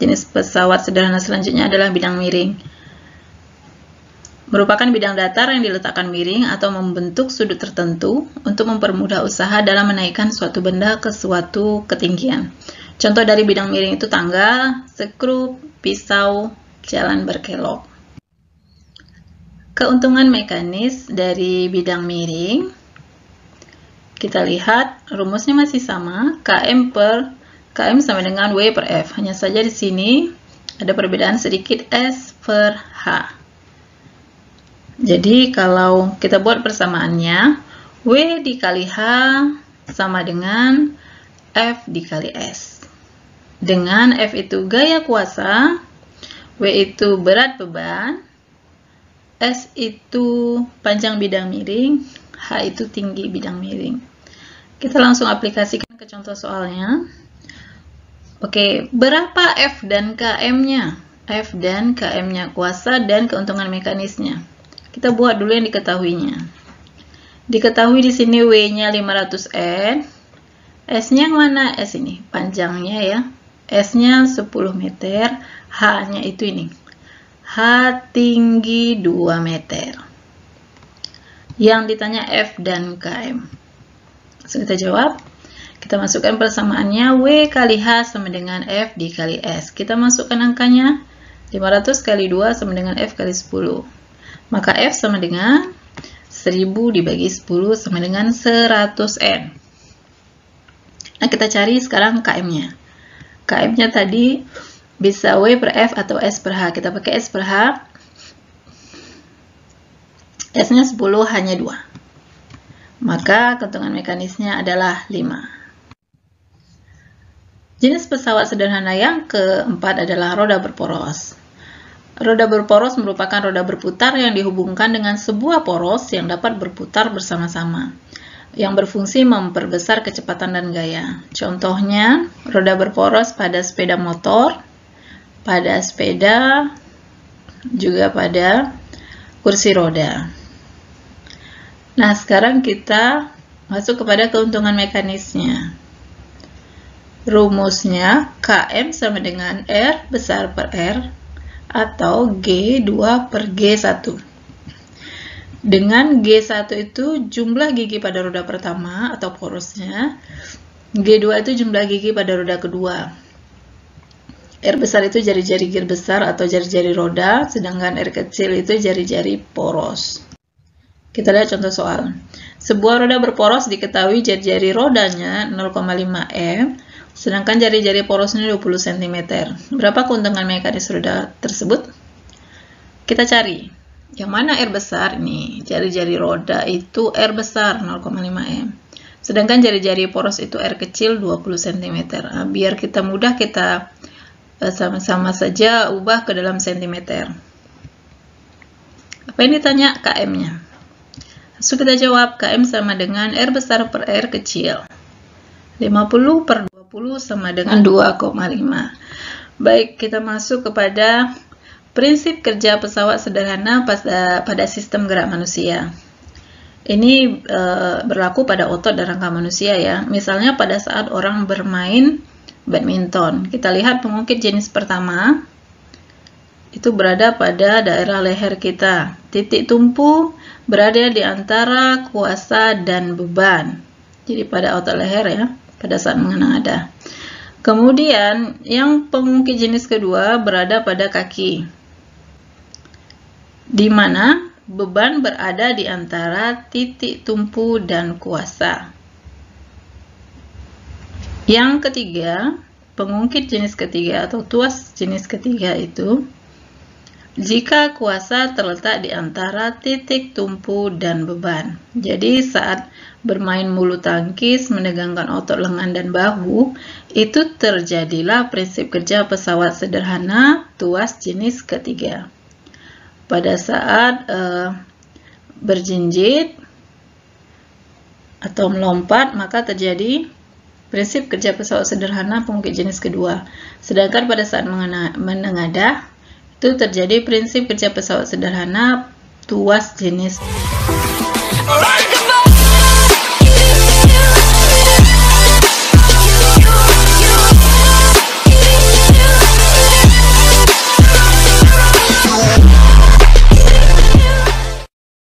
Jenis pesawat sederhana selanjutnya adalah bidang miring. Merupakan bidang datar yang diletakkan miring atau membentuk sudut tertentu untuk mempermudah usaha dalam menaikkan suatu benda ke suatu ketinggian. Contoh dari bidang miring itu tangga, skrup, pisau, jalan berkelok. Keuntungan mekanis dari bidang miring, kita lihat rumusnya masih sama, KM sama dengan W per F. Hanya saja di sini ada perbedaan sedikit, S per H. Jadi kalau kita buat persamaannya, W dikali H sama dengan F dikali S. Dengan F itu gaya kuasa, W itu berat beban, S itu panjang bidang miring, H itu tinggi bidang miring. Kita langsung aplikasikan ke contoh soalnya. Oke, berapa F dan KM-nya? F dan KM-nya, kuasa dan keuntungan mekanisnya. Kita buat dulu yang diketahuinya. Diketahui di sini W-nya 500 N. S-nya yang mana? S ini, panjangnya ya. S-nya 10 meter, H-nya itu ini. H tinggi 2 meter. Yang ditanya F dan KM. Langsung kita jawab. Kita masukkan persamaannya, W kali H sama dengan F dikali S. Kita masukkan angkanya, 500 kali 2 sama dengan F kali 10. Maka F sama dengan 1000 dibagi 10 sama dengan 100 N. Nah, kita cari sekarang KM-nya. KM-nya tadi bisa W per F atau S per H. Kita pakai S per H. S-nya 10, hanya 2. Maka keuntungan mekanisnya adalah 5. Jenis pesawat sederhana yang keempat adalah roda berporos. Roda berporos merupakan roda berputar yang dihubungkan dengan sebuah poros yang dapat berputar bersama-sama, yang berfungsi memperbesar kecepatan dan gaya. Contohnya, roda berporos pada sepeda motor, pada sepeda, juga pada kursi roda. Nah, sekarang kita masuk kepada keuntungan mekanisnya. Rumusnya KM sama dengan R besar per R atau G2 per G1. Dengan G1 itu jumlah gigi pada roda pertama atau porosnya, G2 itu jumlah gigi pada roda kedua. R besar itu jari-jari gear besar atau jari-jari roda, sedangkan R kecil itu jari-jari poros. Kita lihat contoh soal. Sebuah roda berporos diketahui jari-jari rodanya 0,5 M, sedangkan jari-jari porosnya 20 cm. Berapa keuntungan mekanis roda tersebut? Kita cari. Yang mana R besar? Ini, jari-jari roda itu R besar 0,5 M. Sedangkan jari-jari poros itu R kecil 20 cm. Nah, biar kita mudah, kita sama-sama saja ubah ke dalam cm. Apa yang ditanya? KM-nya. Langsung kita jawab, KM sama dengan R besar per R kecil. 50 per 20 sama dengan 2,5. Baik, kita masuk kepada prinsip kerja pesawat sederhana pada sistem gerak manusia. Ini berlaku pada otot dan rangka manusia ya. Misalnya pada saat orang bermain badminton. Kita lihat pengungkit jenis pertama itu berada pada daerah leher kita. Titik tumpu berada di antara kuasa dan beban. Jadi pada otot leher ya, pada saat mengenada. Kemudian yang pengungkit jenis kedua berada pada kaki, di mana beban berada di antara titik tumpu dan kuasa. Yang ketiga, pengungkit jenis ketiga atau tuas jenis ketiga itu jika kuasa terletak di antara titik tumpu dan beban. Jadi saat bermain bulu tangkis menegangkan otot lengan dan bahu, itu terjadilah prinsip kerja pesawat sederhana tuas jenis ketiga. Pada saat berjinjit atau melompat, maka terjadi prinsip kerja pesawat sederhana pengungkit jenis kedua. Sedangkan pada saat menengadah, itu terjadi prinsip kerja pesawat sederhana tuas jenis.